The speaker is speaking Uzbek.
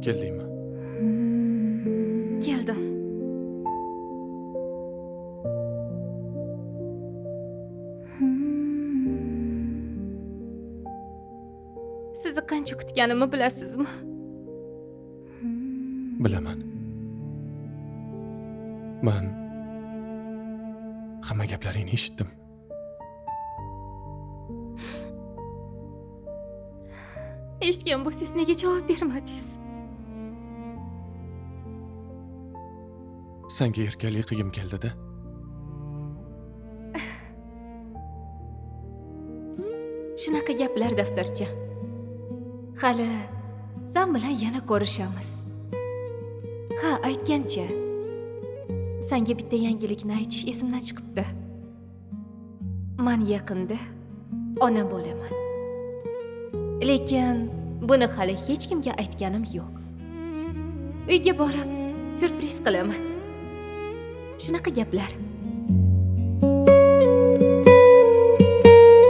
Keldingmi? Keldim. Sizni qancha kutganimni bilasizmi? Bilaman. Men hamma gaplaringni eshitdim. Eshitgan bo'lsangiz nega javob bermadingiz? Senga erkalik qilgim keldi-da. Shunaqa gaplar daftarcha. Hali sen bilan yana ko'rishamiz. Ha, aytgancha. Senga bitta yangilikni aytish esimdan chiqibdi. Men yaqinda ona bo'laman. Lekin buni hali hech kimga aytganim yo'q. Uyga borib, surpriz qilaman. Shunaqa gaplar.